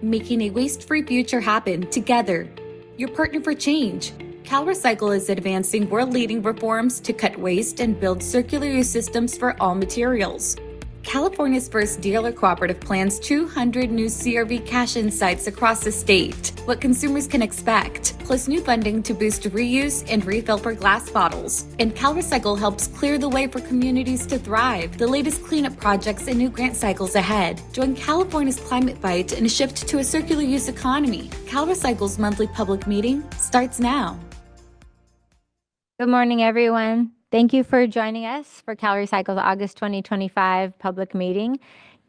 Making a waste-free future happen together. Your partner for change. CalRecycle is advancing world-leading reforms to cut waste and build circular use systems for all materials. California's first dealer cooperative plans 200 new CRV cash-in sites across the state. What consumers can expect, plus new funding to boost reuse and refill for glass bottles. And CalRecycle helps clear the way for communities to thrive. The latest cleanup projects and new grant cycles ahead. Join California's climate fight and shift to a circular use economy. CalRecycle's monthly public meeting starts now. Good morning, everyone. Thank you for joining us for CalRecycle's August 2025 public meeting.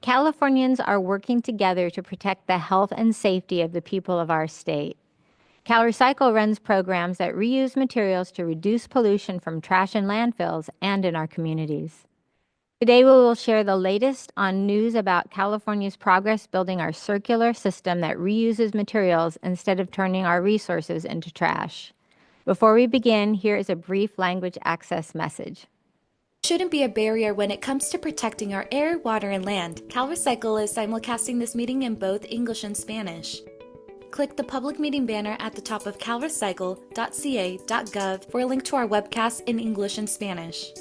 Californians are working together to protect the health and safety of the people of our state. CalRecycle runs programs that reuse materials to reduce pollution from trash and landfills and in our communities. Today, we will share the latest on news about California's progress building our circular system that reuses materials instead of turning our resources into trash. Before we begin, here is a brief language access message. Shouldn't be a barrier when it comes to protecting our air, water, and land. CalRecycle is simulcasting this meeting in both English and Spanish. Click the public meeting banner at the top of calrecycle.ca.gov for a link to our webcast in English and Spanish.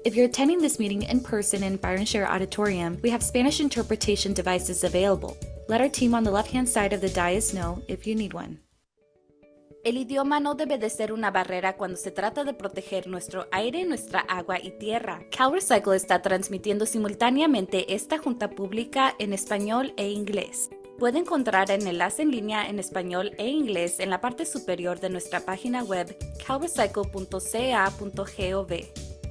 If you're attending this meeting in person in Byron Share Auditorium, we have Spanish interpretation devices available. Let our team on the left-hand side of the dais know if you need one. El idioma no debe de ser una barrera cuando se trata de proteger nuestro aire, nuestra agua y tierra. CalRecycle está transmitiendo simultáneamente esta junta pública en español e inglés. Puede encontrar el enlace en línea en español e inglés en la parte superior de nuestra página web calrecycle.ca.gov.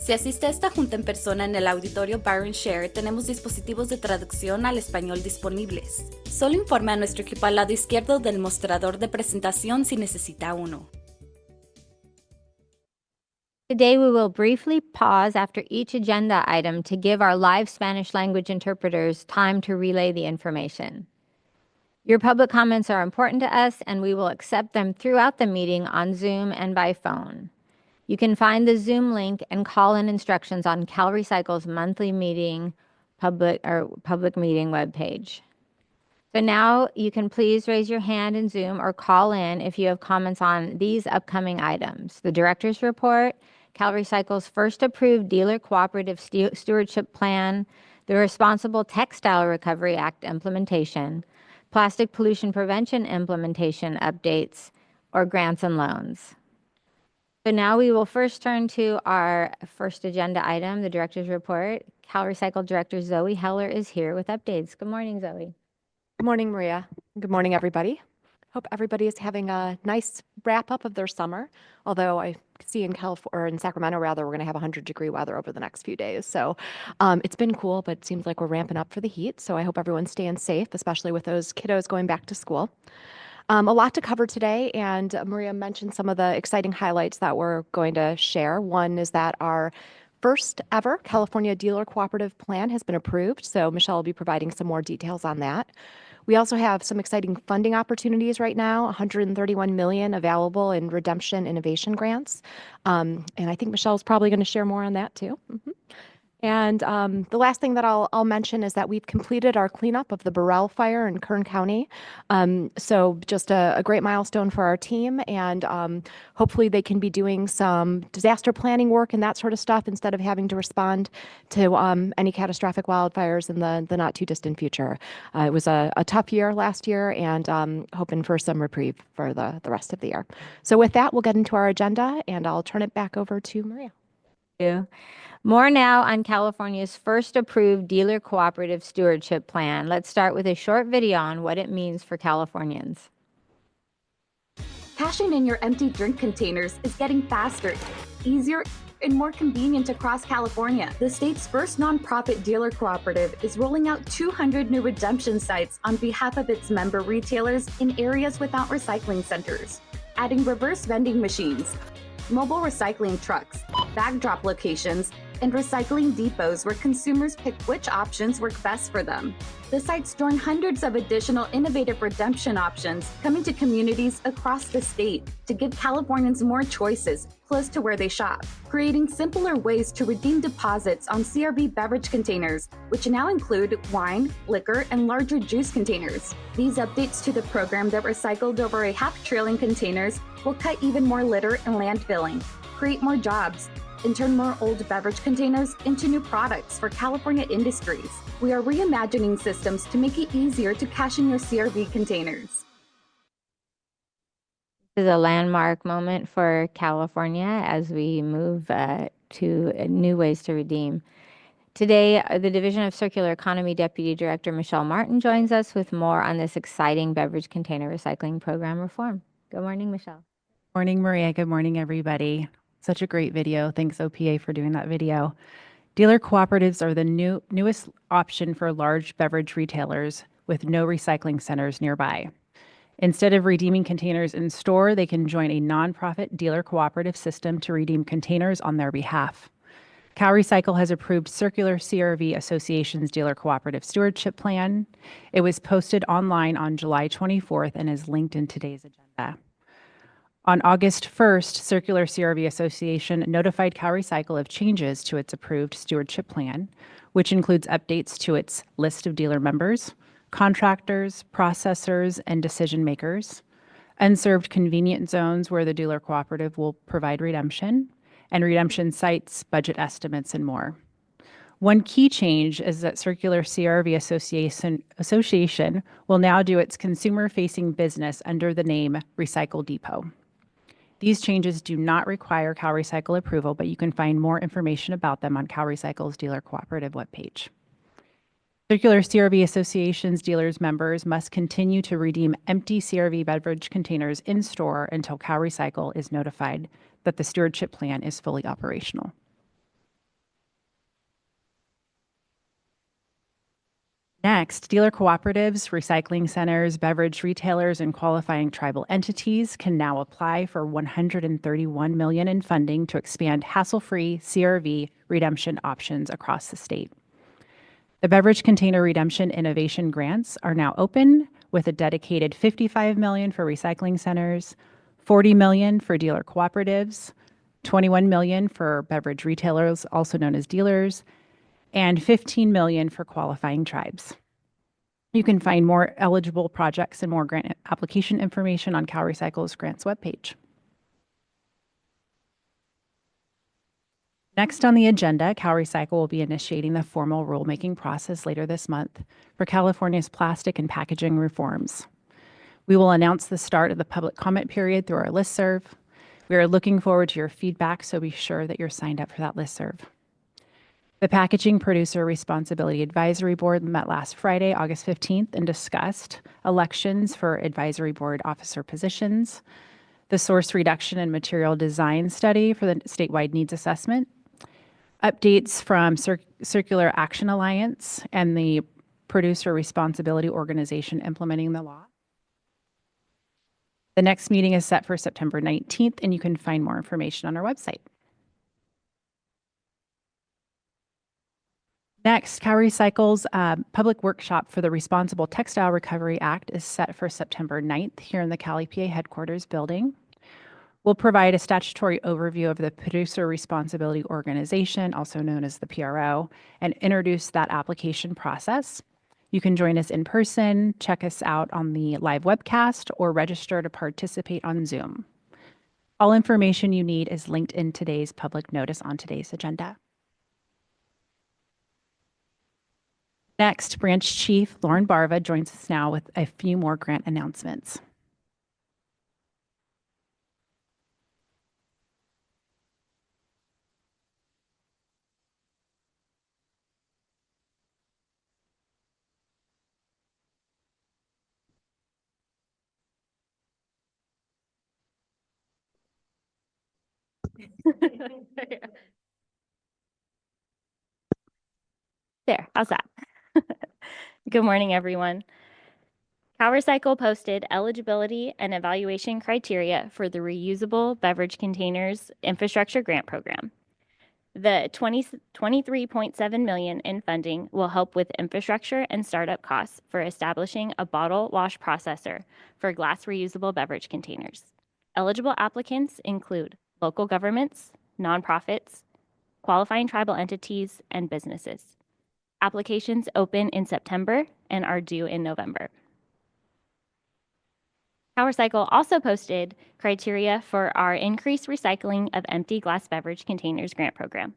Si asiste a esta junta en persona en el auditorio Byron Share, tenemos dispositivos de traducción al español disponibles. Solo informe a nuestro equipo al lado izquierdo del mostrador de presentación si necesita uno. Today, we will briefly pause after each agenda item to give our live Spanish language interpreters time to relay the information. Your public comments are important to us, and we will accept them throughout the meeting on Zoom and by phone. You can find the Zoom link and call-in instructions on CalRecycle's monthly meeting public meeting webpage. So now you can please raise your hand in Zoom or call in if you have comments on these upcoming items: the Director's Report, CalRecycle's first approved Dealer Cooperative Stewardship Plan, the Responsible Textile Recovery Act implementation, Plastic Pollution Prevention implementation updates, or grants and loans. So now we will first turn to our first agenda item, the Director's Report. CalRecycle Director Zoe Heller is here with updates. Good morning, Zoe. Good morning, Maria. Good morning, everybody. Hope everybody is having a nice wrap-up of their summer, although I see in California, or in Sacramento, rather, we're going to have 100-degree weather over the next few days. So it's been cool, but it seems like we're ramping up for the heat. So I hope everyone's staying safe, especially with those kiddos going back to school. A lot to cover today, and Maria mentioned some of the exciting highlights that we're going to share. One is that our first ever California Dealer Cooperative Plan has been approved, so Michelle will be providing some more details on that. We also have some exciting funding opportunities right now, $131 million available in redemption innovation grants, and I think Michelle's probably going to share more on that too. And the last thing that I'll mention is that we've completed our cleanup of the Burrell fire in Kern County. So just a great milestone for our team, and hopefully they can be doing some disaster planning work and that sort of stuff instead of having to respond to any catastrophic wildfires in the not too distant future. It was a tough year last year, and hoping for some reprieve for the rest of the year. So with that, we'll get into our agenda, and I'll turn it back over to Maria. Thank you. More now on California's first approved Dealer Cooperative Stewardship Plan. Let's start with a short video on what it means for Californians. Cashing in your empty drink containers is getting faster, easier, and more convenient across California. The state's first nonprofit dealer cooperative is rolling out 200 new redemption sites on behalf of its member retailers in areas without recycling centers, adding reverse vending machines, mobile recycling trucks, bag drop locations, and recycling depots where consumers pick which options work best for them. The site's joined hundreds of additional innovative redemption options coming to communities across the state to give Californians more choices close to where they shop, creating simpler ways to redeem deposits on CRV beverage containers, which now include wine, liquor, and larger juice containers. These updates to the program that recycled over a half trillion containers will cut even more litter and landfilling, create more jobs, and turn more old beverage containers into new products for California industries. We are reimagining systems to make it easier to cash in your CRV containers. This is a landmark moment for California as we move to new ways to redeem. Today, the Division of Circular Economy Deputy Director Michelle Martin joins us with more on this exciting beverage container recycling program reform. Good morning, Michelle. Morning, Maria. Good morning, everybody. Such a great video. Thanks, OPA, for doing that video. Dealer cooperatives are the newest option for large beverage retailers with no recycling centers nearby. Instead of redeeming containers in store, they can join a nonprofit dealer cooperative system to redeem containers on their behalf. CalRecycle has approved Circular CRV Association's Dealer Cooperative Stewardship Plan. It was posted online on July 24th and is linked in today's agenda. On August 1st, Circular CRV Association notified CalRecycle of changes to its approved stewardship plan, which includes updates to its list of dealer members, contractors, processors, and decision makers, unserved convenience zones where the dealer cooperative will provide redemption, and redemption sites, budget estimates, and more. One key change is that Circular CRV Association will now do its consumer-facing business under the name Recycle Depot. These changes do not require CalRecycle approval, but you can find more information about them on CalRecycle's Dealer Cooperative webpage. Circular CRV Association's dealers members must continue to redeem empty CRV beverage containers in store until CalRecycle is notified that the stewardship plan is fully operational. Next, dealer cooperatives, recycling centers, beverage retailers, and qualifying tribal entities can now apply for $131 million in funding to expand hassle-free CRV redemption options across the state. The Beverage Container Redemption Innovation Grants are now open with a dedicated $55 million for recycling centers, $40 million for dealer cooperatives, $21 million for beverage retailers, also known as dealers, and $15 million for qualifying tribes. You can find more eligible projects and more grant application information on CalRecycle's grants webpage. Next on the agenda, CalRecycle will be initiating the formal rulemaking process later this month for California's plastic and packaging reforms. We will announce the start of the public comment period through our listserv. We are looking forward to your feedback, so be sure that you're signed up for that listserv. The Packaging Producer Responsibility Advisory Board met last Friday, August 15th, and discussed elections for advisory board officer positions, the source reduction and material design study for the statewide needs assessment, updates from Circular Action Alliance and the Producer Responsibility Organization implementing the law. The next meeting is set for September 19th, and you can find more information on our website. Next, CalRecycle's public workshop for the Responsible Textile Recovery Act is set for September 9th here in the CalEPA headquarters building. We'll provide a statutory overview of the Producer Responsibility Organization, also known as the PRO, and introduce that application process. You can join us in person, check us out on the live webcast, or register to participate on Zoom. All information you need is linked in today's public notice on today's agenda. Next, Branch Chief Lauren Barva joins us now with a few more grant announcements. There, how's that? Good morning, everyone. CalRecycle posted eligibility and evaluation criteria for the Reusable Beverage Containers Infrastructure Grant Program. The 23.7 million in funding will help with infrastructure and startup costs for establishing a bottle wash processor for glass reusable beverage containers. Eligible applicants include local governments, nonprofits, qualifying tribal entities, and businesses. Applications open in September and are due in November. CalRecycle also posted criteria for our increased recycling of empty glass beverage containers grant program.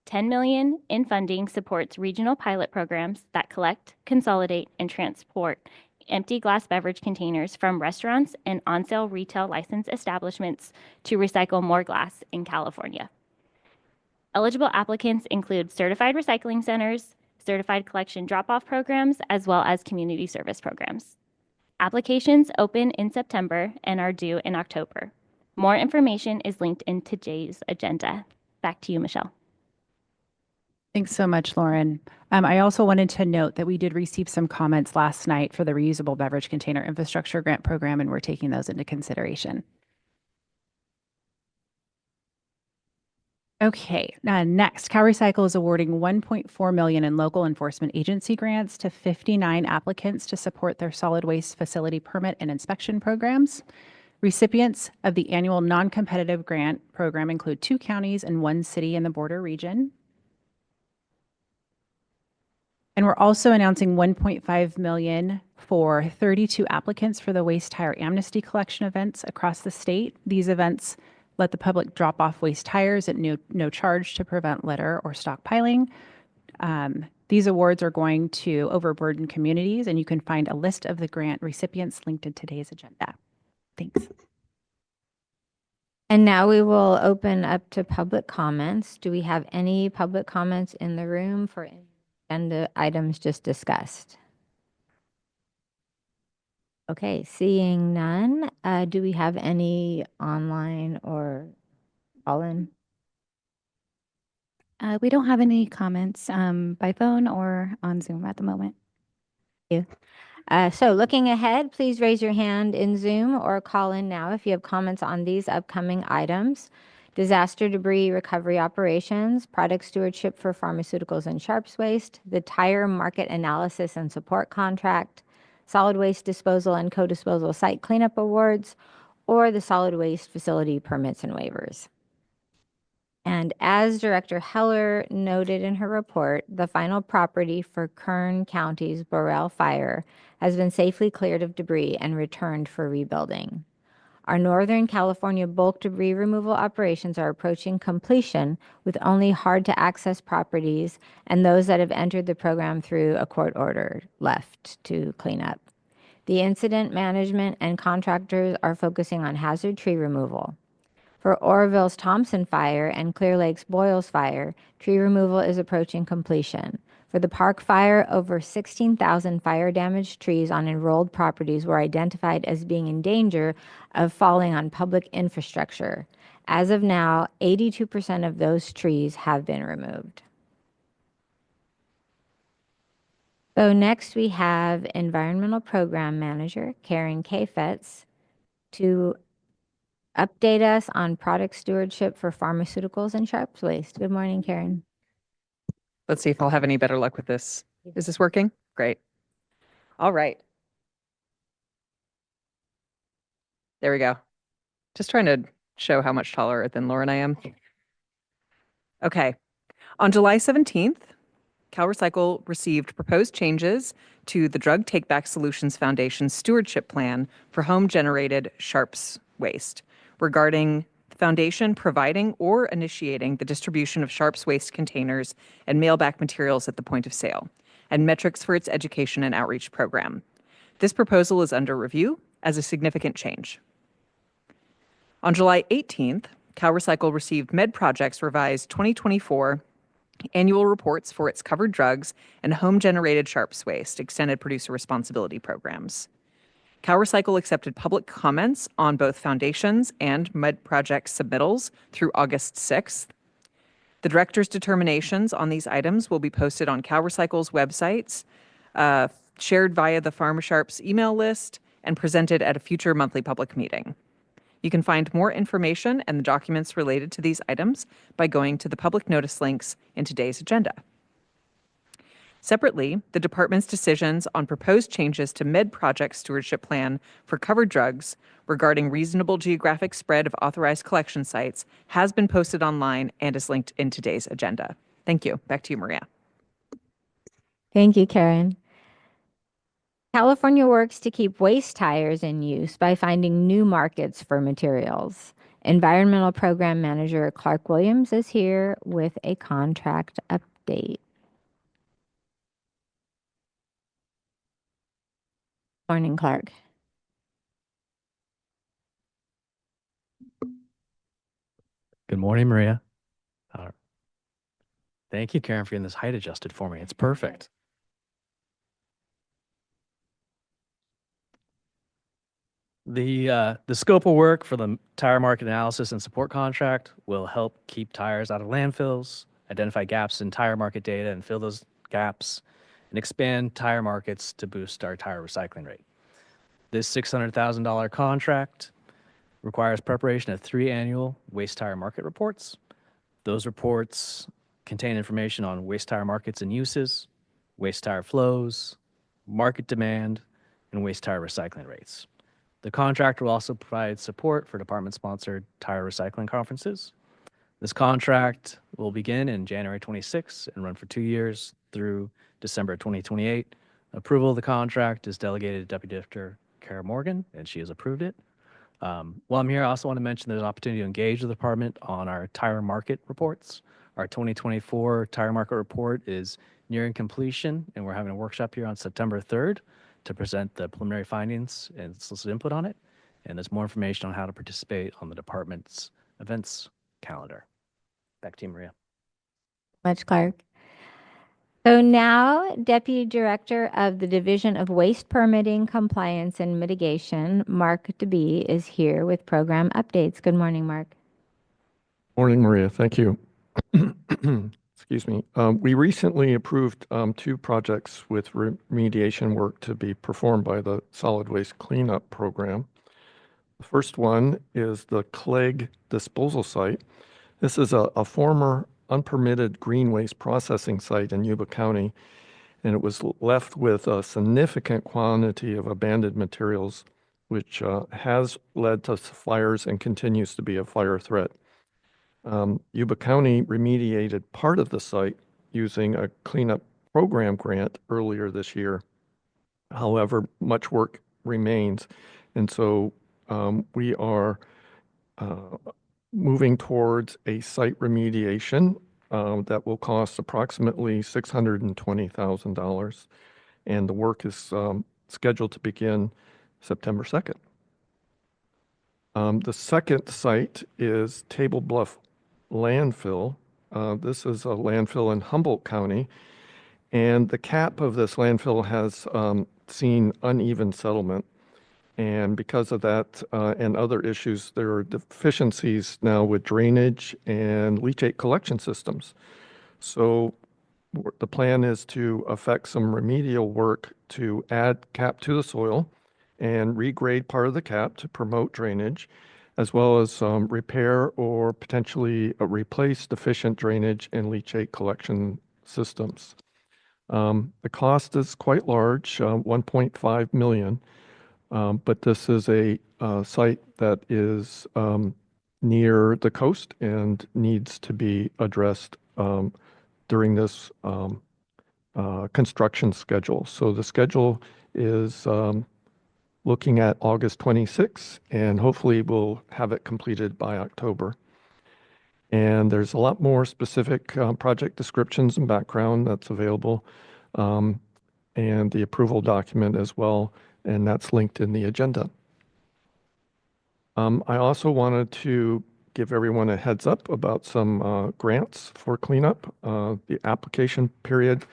$10 million in funding supports regional pilot programs that collect, consolidate, and transport empty glass beverage containers from restaurants and on-sale retail license establishments to recycle more glass in California. Eligible applicants include certified recycling centers, certified collection drop-off programs, as well as community service programs. Applications open in September and are due in October. More information is linked in today's agenda. Back to you, Michelle. Thanks so much, Lauren. I also wanted to note that we did receive some comments last night for the reusable beverage container infrastructure grant program, and we're taking those into consideration. Okay, next, CalRecycle is awarding $1.4 million in local enforcement agency grants to 59 applicants to support their solid waste facility permit and inspection programs. Recipients of the annual non-competitive grant program include 2 counties and 1 city in the border region. And we're also announcing $1.5 million for 32 applicants for the waste tire amnesty collection events across the state. These events let the public drop off waste tires at no charge to prevent litter or stockpiling. These awards are going to overburden communities, and you can find a list of the grant recipients linked in today's agenda. Thanks. And now we will open up to public comments. Do we have any public comments in the room for any agenda items just discussed? Okay, seeing none, do we have any online or call-in? We don't have any comments by phone or on Zoom at the moment. So looking ahead, please raise your hand in Zoom or call in now if you have comments on these upcoming items. Disaster debris recovery operations, product stewardship for pharmaceuticals and sharps waste, the tire market analysis and support contract, solid waste disposal and co-disposal site cleanup awards, or the solid waste facility permits and waivers. And as Director Heller noted in her report, the final property for Kern County's Burrell Fire has been safely cleared of debris and returned for rebuilding. Our Northern California bulk debris removal operations are approaching completion with only hard-to-access properties and those that have entered the program through a court order left to clean up. The incident management and contractors are focusing on hazard tree removal. For Oroville's Thompson Fire and Clear Lake's Boyles Fire, tree removal is approaching completion. For the Park Fire, over 16,000 fire-damaged trees on enrolled properties were identified as being in danger of falling on public infrastructure. As of now, 82% of those trees have been removed. So next we have Environmental Program Manager Karen Kafetz to update us on product stewardship for pharmaceuticals and sharps waste. Good morning, Karen. Let's see if I'll have any better luck with this. Is this working? Great. All right. There we go. Just trying to show how much taller than Lauren I am. Okay. On July 17th, CalRecycle received proposed changes to the Drug Takeback Solutions Foundation's stewardship plan for home-generated sharps waste regarding the foundation providing or initiating the distribution of sharps waste containers and mail-back materials at the point of sale, and metrics for its education and outreach program. This proposal is under review as a significant change. On July 18th, CalRecycle received MedProject's revised 2024 annual reports for its covered drugs and home-generated sharps waste extended producer responsibility programs. CalRecycle accepted public comments on both foundations and MedProject submittals through August 6th. The director's determinations on these items will be posted on CalRecycle's websites, shared via the PharmaSharps email list, and presented at a future monthly public meeting. You can find more information and the documents related to these items by going to the public notice links in today's agenda. Separately, the department's decisions on proposed changes to mid-project stewardship plan for covered drugs regarding reasonable geographic spread of authorized collection sites has been posted online and is linked in today's agenda. Thank you. Back to you, Maria. Thank you, Karen. California works to keep waste tires in use by finding new markets for materials. Environmental Program Manager Clark Williams is here with a contract update. Morning, Clark. Good morning, Maria. Thank you, Karen, for getting this height adjusted for me. It's perfect. The scope of work for the tire market analysis and support contract will help keep tires out of landfills, identify gaps in tire market data and fill those gaps, and expand tire markets to boost our tire recycling rate. This $600,000 contract requires preparation of 3 annual waste tire market reports. Those reports contain information on waste tire markets and uses, waste tire flows, market demand, and waste tire recycling rates. The contract will also provide support for department-sponsored tire recycling conferences. This contract will begin in January 26 and run for 2 years through December 2028. Approval of the contract is delegated to Deputy Director Kara Morgan, and she has approved it. While I'm here, I also want to mention there's an opportunity to engage the department on our tire market reports. Our 2024 tire market report is nearing completion, and we're having a workshop here on September 3rd to present the preliminary findings and solicit input on it. And there's more information on how to participate on the department's events calendar. Back to you, Maria. Much, Clark. So now, Deputy Director of the Division of Waste Permitting, Compliance, and Mitigation, Mark DeBee, is here with program updates. Good morning, Mark. Morning, Maria. Thank you. Excuse me. We recently approved 2 projects with remediation work to be performed by the Solid Waste Cleanup Program. The first one is the Clegg disposal site. This is a former unpermitted green waste processing site in Yuba County, and it was left with a significant quantity of abandoned materials, which has led to fires and continues to be a fire threat. Yuba County remediated part of the site using a cleanup program grant earlier this year. However, much work remains, and so we are moving towards a site remediation that will cost approximately $620,000, and the work is scheduled to begin September 2nd. The second site is Table Bluff Landfill. This is a landfill in Humboldt County, and the cap of this landfill has seen uneven settlement. And because of that and other issues, there are deficiencies now with drainage and leachate collection systems. So the plan is to effect some remedial work to add cap to the soil and regrade part of the cap to promote drainage, as well as repair or potentially replace deficient drainage and leachate collection systems. The cost is quite large, $1.5 million. But this is a site that is near the coast and needs to be addressed during this construction schedule. So the schedule is looking at August 26, and hopefully we'll have it completed by October. And there's a lot more specific project descriptions and background that's available, and the approval document as well, and that's linked in the agenda. I also wanted to give everyone a heads up about some grants for cleanup. The application period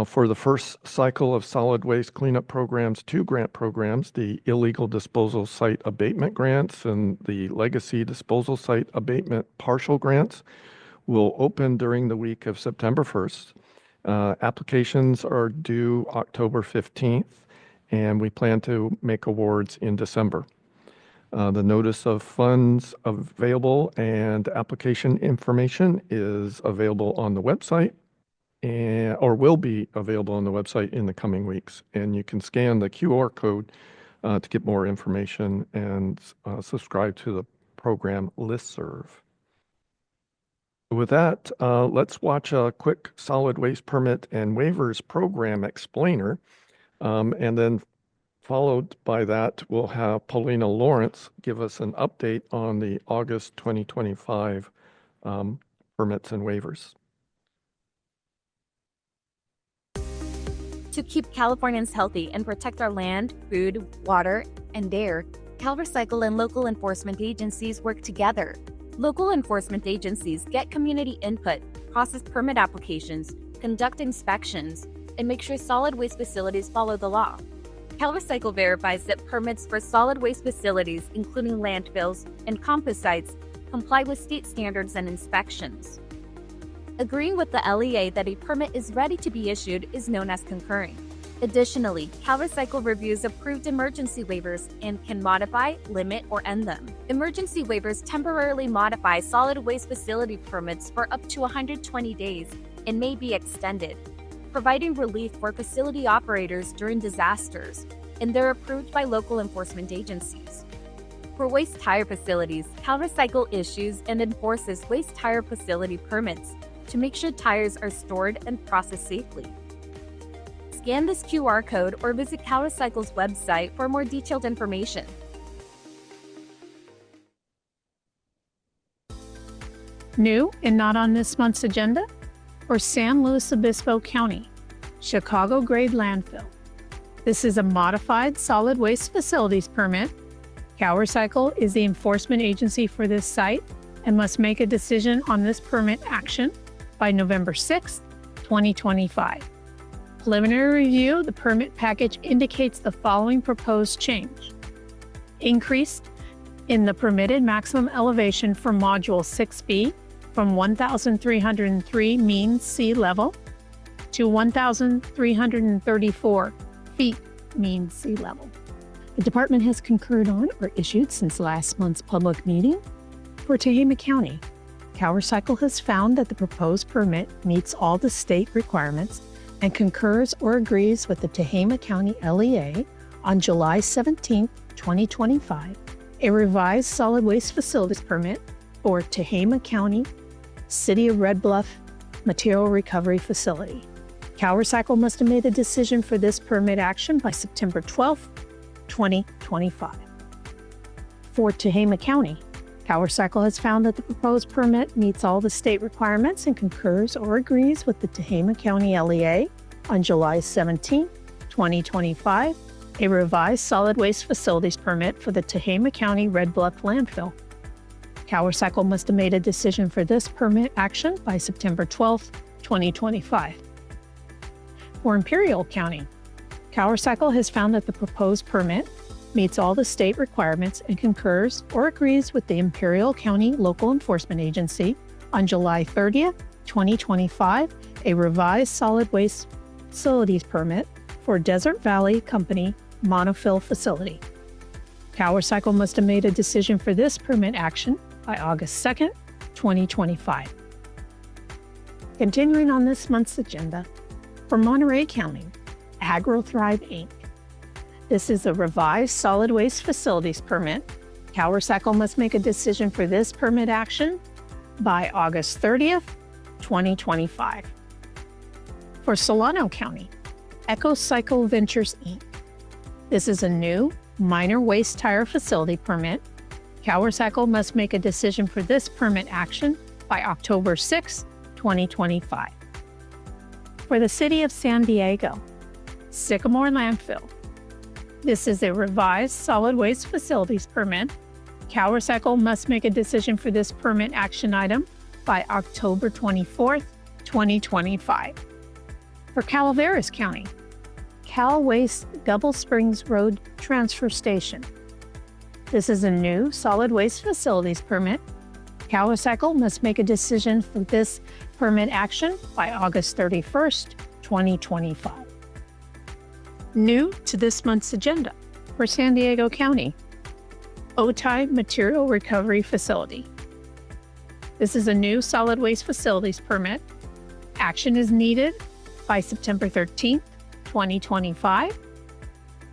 for the first cycle of solid waste cleanup programs, 2 grant programs, the illegal disposal site abatement grants and the legacy disposal site abatement partial grants, will open during the week of September 1st. Applications are due October 15th, and we plan to make awards in December. The notice of funds available and application information is available on the website or will be available on the website in the coming weeks. And you can scan the QR code to get more information and subscribe to the program listserv. With that, let's watch a quick solid waste permit and waivers program explainer. And then followed by that, we'll have Paulina Lawrence give us an update on the August 2025 permits and waivers. To keep Californians healthy and protect our land, food, water, and air, CalRecycle and local enforcement agencies work together. Local enforcement agencies get community input, process permit applications, conduct inspections, and make sure solid waste facilities follow the law. CalRecycle verifies that permits for solid waste facilities, including landfills and compost sites, comply with state standards and inspections. Agreeing with the LEA that a permit is ready to be issued is known as concurring. Additionally, CalRecycle reviews approved emergency waivers and can modify, limit, or end them. Emergency waivers temporarily modify solid waste facility permits for up to 120 days and may be extended, providing relief for facility operators during disasters, and they're approved by local enforcement agencies. For waste tire facilities, CalRecycle issues and enforces waste tire facility permits to make sure tires are stored and processed safely. Scan this QR code or visit CalRecycle's website for more detailed information. New and not on this month's agenda? For San Luis Obispo County, Chicago grade landfill. This is a modified solid waste facilities permit. CalRecycle is the enforcement agency for this site and must make a decision on this permit action by November 6, 2025. Preliminary review, the permit package indicates the following proposed change. Increased in the permitted maximum elevation for Module 6B from 1,303 mean sea level to 1,334 feet mean sea level. The department has concurred on or issued since last month's public meeting. For Tehama County, CalRecycle has found that the proposed permit meets all the state requirements and concurs or agrees with the Tehama County LEA on July 17, 2025, a revised solid waste facilities permit for Tehama County, City of Red Bluff Material Recovery Facility. CalRecycle must have made a decision for this permit action by September 12, 2025. For Tehama County, CalRecycle has found that the proposed permit meets all the state requirements and concurs or agrees with the Tehama County LEA on July 17, 2025, a revised solid waste facilities permit for the Tehama County Red Bluff landfill. CalRecycle must have made a decision for this permit action by September 12, 2025. For Imperial County, CalRecycle has found that the proposed permit meets all the state requirements and concurs or agrees with the Imperial County Local Enforcement Agency on July 30th, 2025, a revised solid waste facilities permit for Desert Valley Company monofill facility. CalRecycle must have made a decision for this permit action by August 2nd, 2025. Continuing on this month's agenda, for Monterey County, AgroThrive Inc. This is a revised solid waste facilities permit. CalRecycle must make a decision for this permit action by August 30th, 2025. For Solano County, EcoCycle Ventures Inc. This is a new minor waste tire facility permit. CalRecycle must make a decision for this permit action by October 6, 2025. For the City of San Diego, Sycamore Landfill. This is a revised solid waste facilities permit. CalRecycle must make a decision for this permit action item by October 24th, 2025. For Calaveras County, Cal Waste Double Springs Road Transfer Station. This is a new solid waste facilities permit. CalRecycle must make a decision for this permit action by August 31st, 2025. New to this month's agenda for San Diego County, Otay Material Recovery Facility. This is a new solid waste facilities permit. Action is needed by September 13th, 2025.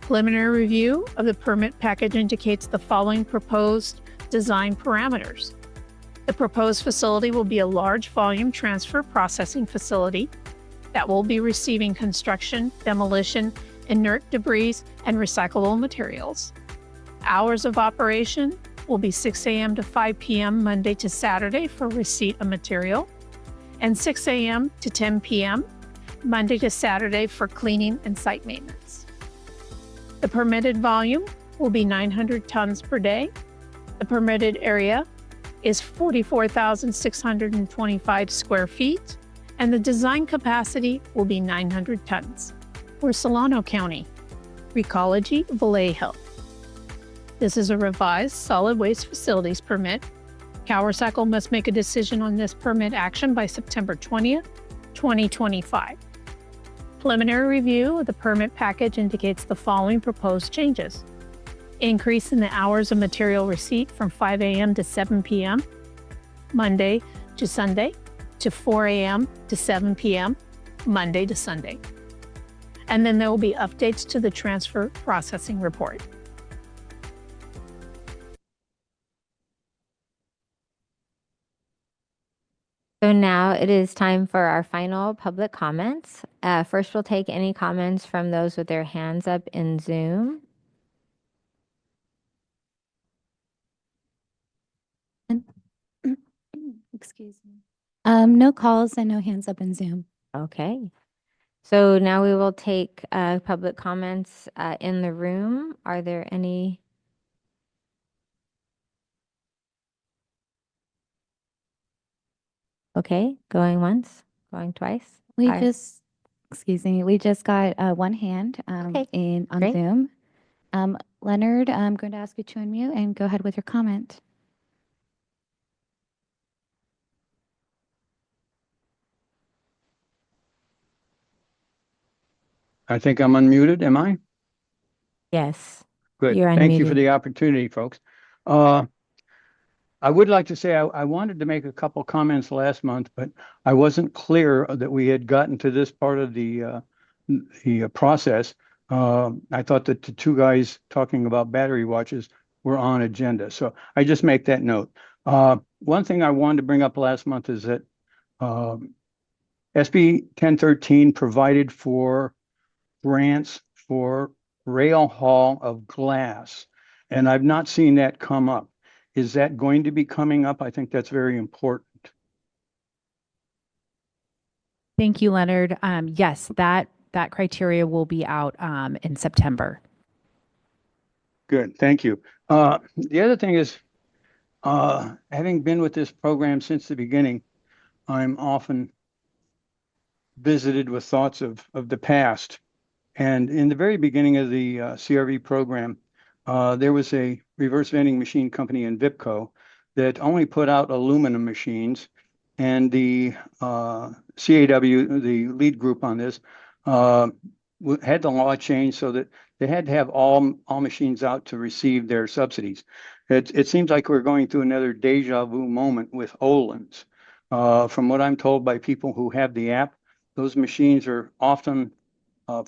Preliminary review of the permit package indicates the following proposed design parameters. The proposed facility will be a large volume transfer processing facility that will be receiving construction, demolition, inert debris, and recyclable materials. Hours of operation will be 6 a.m. to 5 p.m. Monday to Saturday for receipt of material, and 6 a.m. to 10 p.m. Monday to Saturday for cleaning and site maintenance. The permitted volume will be 900 tons per day. The permitted area is 44,625 square feet, and the design capacity will be 900 tons. For Solano County, Recology Vallejo. This is a revised solid waste facilities permit. CalRecycle must make a decision on this permit action by September 20th, 2025. Preliminary review of the permit package indicates the following proposed changes. Increase in the hours of material receipt from 5 a.m. to 7 p.m. Monday to Sunday to 4 a.m. to 7 p.m. Monday to Sunday. And then there will be updates to the transfer processing report. So now it is time for our final public comments. First, we'll take any comments from those with their hands up in Zoom. Excuse me. No calls and no hands up in Zoom. Okay. So now we will take public comments in the room. Are there any? Okay, going once, going twice. Excuse me, we just got one hand Okay, on great. Zoom. Leonard, I'm going to ask you to unmute and go ahead with your comment. I think I'm unmuted, am I? Yes. Good. You're Thank you for unmuted. the opportunity, folks. I would like to say I wanted to make a couple comments last month, but I wasn't clear that we had gotten to this part of the process. I thought that the two guys talking about battery watches were on agenda, so I just make that note. One thing I wanted to bring up last month is that SB 1013 provided for grants for rail haul of glass, and I've not seen that come up. Is that going to be coming up? I think that's very important. Thank you, Leonard. Yes, that criteria will be out in September. Good, thank you. The other thing is, having been with this program since the beginning, I'm often visited with thoughts of the past. And in the very beginning of the CRV program, there was a reverse vending machine company in VIPCO that only put out aluminum machines. And the CAW, the lead group on this, had the law changed so that they had to have all machines out to receive their subsidies. It seems like we're going through another deja vu moment with Olin's. From what I'm told by people who have the app, those machines are often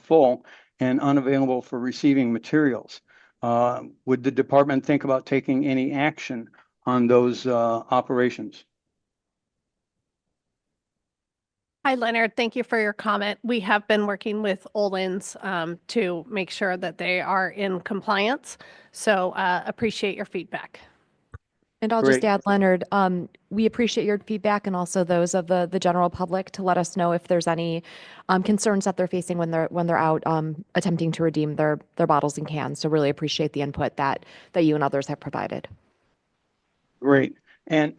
full and unavailable for receiving materials. Would the department think about taking any action on those operations? Hi, Leonard. Thank you for your comment. We have been working with Olin's to make sure that they are in compliance. So appreciate your feedback. And I'll Great. just add, Leonard, we appreciate your feedback and also those of the general public to let us know if there's any concerns that they're facing when they're out attempting to redeem their bottles and cans. So really appreciate the input that you and others have provided. Great. And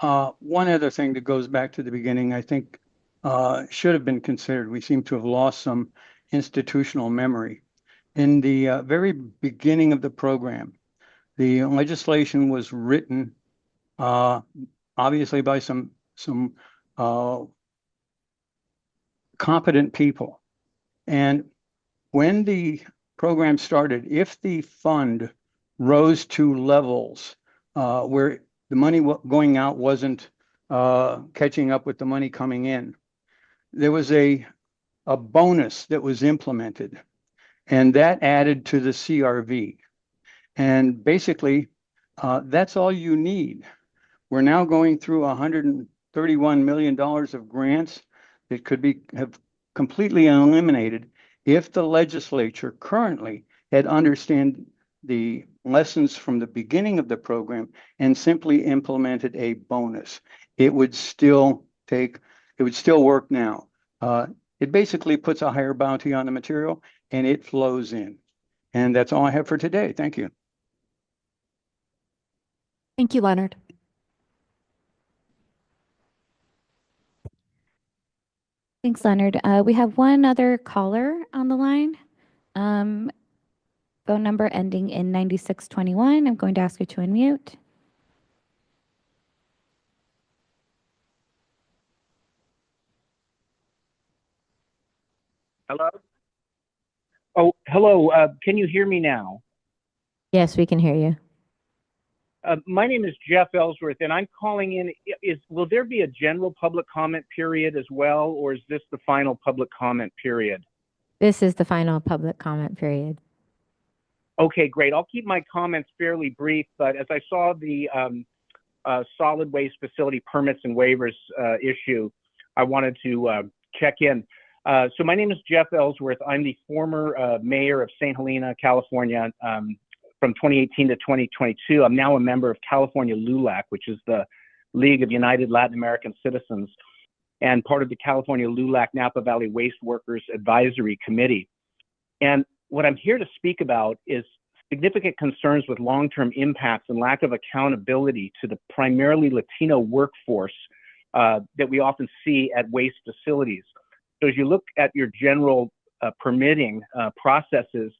one other thing that goes back to the beginning, I think should have been considered. We seem to have lost some institutional memory. In the very beginning of the program, the legislation was written obviously by some competent people. And when the program started, if the fund rose to levels where the money going out wasn't catching up with the money coming in. There was a bonus that was implemented, and that added to the CRV. And basically, that's all you need. We're now going through $131 million of grants that could have completely eliminated if the legislature currently had understood the lessons from the beginning of the program and simply implemented a bonus. It would still work now. It basically puts a higher bounty on the material and it flows in. And that's all I have for today. Thank you. Thank you, Leonard. Thanks, Leonard. We have one other caller on the line. Phone number ending in 9621. I'm going to ask you to unmute. Hello? Oh, hello. Can you hear me now? Yes, we can hear you. My name is Jeff Ellsworth, and I'm calling in. Will there be a general public comment period as well, or is this the final public comment period? This is the final public comment period. Okay, great. I'll keep my comments fairly brief, but as I saw the solid waste facility permits and waivers issue, I wanted to check in. So my name is Jeff Ellsworth. I'm the former mayor of St. Helena, California, from 2018 to 2022. I'm now a member of California LULAC, which is the League of United Latin American Citizens, and part of the California LULAC Napa Valley Waste Workers Advisory Committee. And what I'm here to speak about is significant concerns with long-term impacts and lack of accountability to the primarily Latino workforce that we often see at waste facilities. So as you look at your general permitting processes,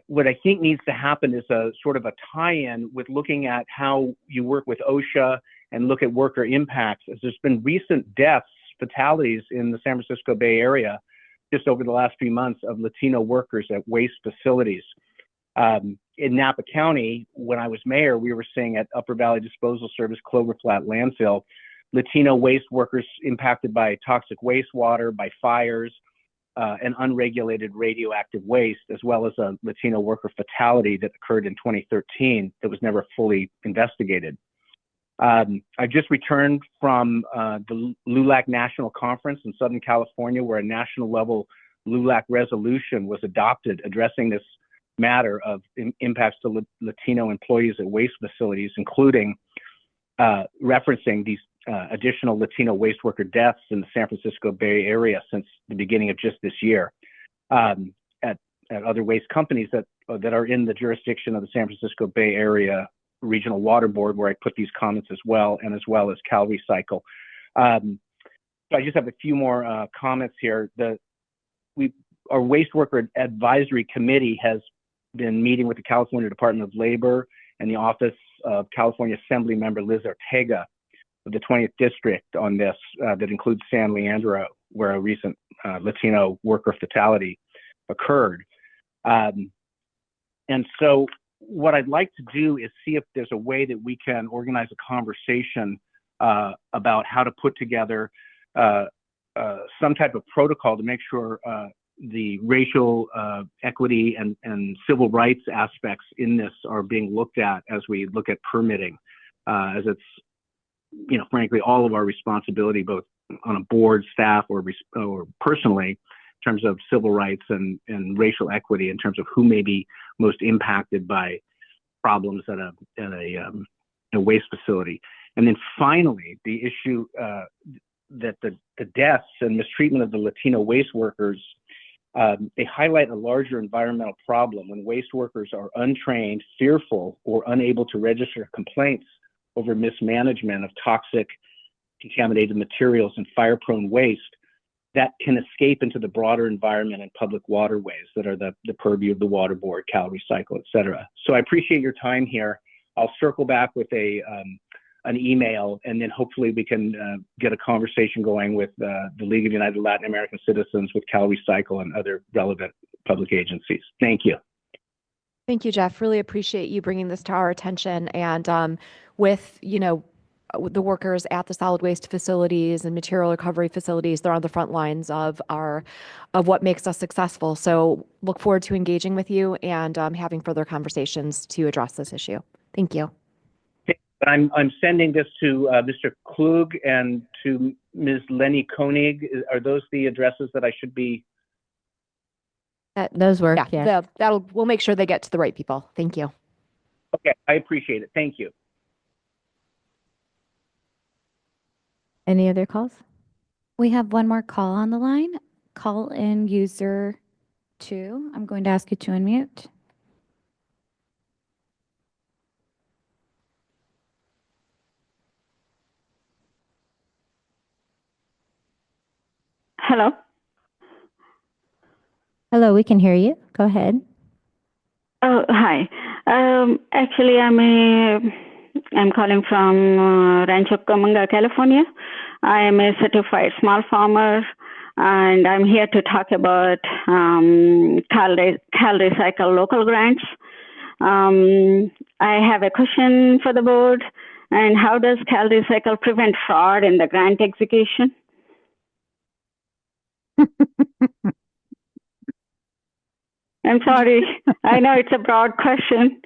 what I think needs to happen is a sort of a tie-in with looking at how you work with OSHA and look at worker impacts, as there's been recent deaths, fatalities in the San Francisco Bay Area just over the last few months of Latino workers at waste facilities. In Napa County, when I was mayor, we were seeing at Upper Valley Disposal Service Clover Flat Landfill, Latino waste workers impacted by toxic wastewater, by fires, and unregulated radioactive waste, as well as a Latino worker fatality that occurred in 2013 that was never fully investigated. I just returned from the LULAC National Conference in Southern California, where a national level LULAC resolution was adopted addressing this matter of impacts to Latino employees at waste facilities, including referencing these additional Latino waste worker deaths in the San Francisco Bay Area since the beginning of just this year at other waste companies that are in the jurisdiction of the San Francisco Bay Area Regional Water Board, where I put these comments as well as CalRecycle. So I just have a few more comments here. Our Waste Worker Advisory Committee has been meeting with the California Department of Labor and the Office of California Assembly Member Liz Ortega of the 20th District on this, that includes San Leandro, where a recent Latino worker fatality occurred. And so what I'd like to do is see if there's a way that we can organize a conversation about how to put together some type of protocol to make sure the racial equity and civil rights aspects in this are being looked at as we look at permitting, as it's, frankly, all of our responsibility, both on a board, staff, or personally, in terms of civil rights and racial equity, in terms of who may be most impacted by problems at a waste facility. And then finally, the issue that the deaths and mistreatment of the Latino waste workers, they highlight a larger environmental problem when waste workers are untrained, fearful, or unable to register complaints over mismanagement of toxic, contaminated materials and fire-prone waste that can escape into the broader environment and public waterways that are the purview of the Water Board, CalRecycle, et cetera. So I appreciate your time here. I'll circle back with an email, and then hopefully we can get a conversation going with the League of United Latin American Citizens, with CalRecycle and other relevant public agencies. Thank you. Thank you, Jeff. Really appreciate you bringing this to our attention. And with, the workers at the solid waste facilities and material recovery facilities, they're on the front lines of what makes us successful. So look forward to engaging with you and having further conversations to address this issue. Thank you. I'm sending this to Mr. Klug and to Ms. Lenny Koenig. Are those the addresses that I should be? Those work, yes. We'll make sure they get to the right people. Thank you. Okay, I appreciate it. Thank you. Any other calls? We have one more call on the line. Call in user 2. I'm going to ask you to unmute. Hello. Hello, we can hear you. Go ahead. Oh, hi. Actually, I'm calling from Rancho Cucamonga, California. I am a certified small farmer, and I'm here to talk about CalRecycle local grants. I have a question for the board. And how does CalRecycle prevent fraud in the grant execution? I'm sorry. I know it's a broad question,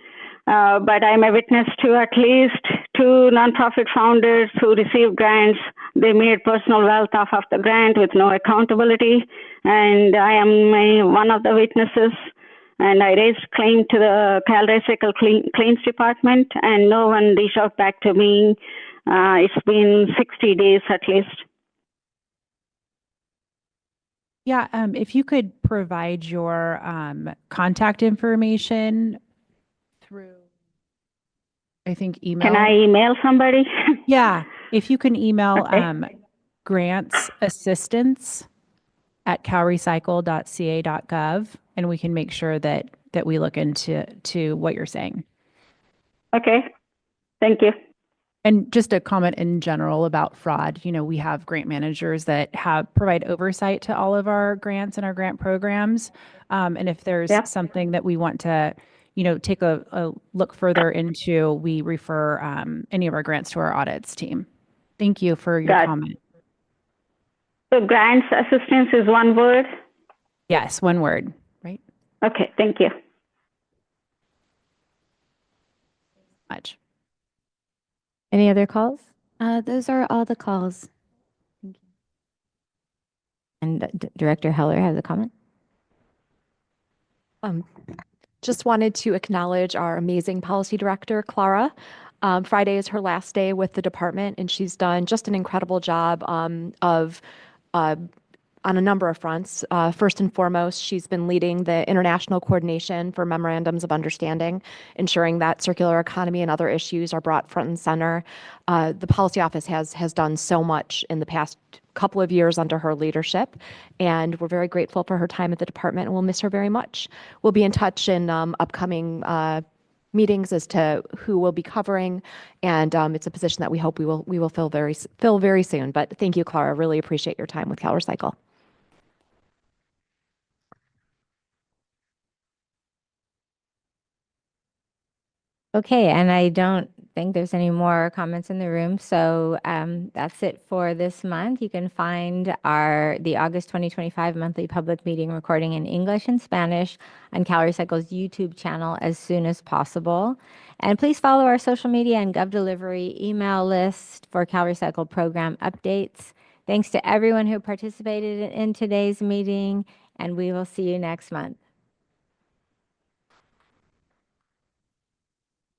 but I'm a witness to at least 2 nonprofit founders who received grants. They made personal wealth off of the grant with no accountability, and I am one of the witnesses. And I raised claim to the CalRecycle Claims Department, and no one reached out back to me. It's been 60 days at least. Yeah, if you could provide your contact information through, I think, email. Can I email somebody? Yeah, if you can email Okay. grantsassistance@calrecycle.ca.gov, and we can make sure that we look into what you're saying. Okay. Thank you. And just a comment in general about fraud. We have grant managers that provide oversight to all of our grants and our grant programs. And if there's something that we want to, take a look further into, we refer any of our grants to our audits team. Thank you for your comment. So grants assistance is one word? Yes, one word, right? Okay, thank you. Much. Any other calls? Those are all the calls. Thank you. And Director Heller has a comment. Just wanted to acknowledge our amazing policy director, Clara. Friday is her last day with the department, and she's done just an incredible job on a number of fronts. First and foremost, she's been leading the international coordination for memorandums of understanding, ensuring that circular economy and other issues are brought front and center. The policy office has done so much in the past couple of years under her leadership, and we're very grateful for her time at the department, and we'll miss her very much. We'll be in touch in upcoming meetings as to who we'll be covering, and it's a position that we hope we will fill very soon. But thank you, Clara. Really appreciate your time with CalRecycle. Okay, and I don't think there's any more comments in the room, so that's it for this month. You can find the August 2025 monthly public meeting recording in English and Spanish on CalRecycle's YouTube channel as soon as possible. And please follow our social media and GovDelivery email list for CalRecycle program updates. Thanks to everyone who participated in today's meeting, and we will see you next month.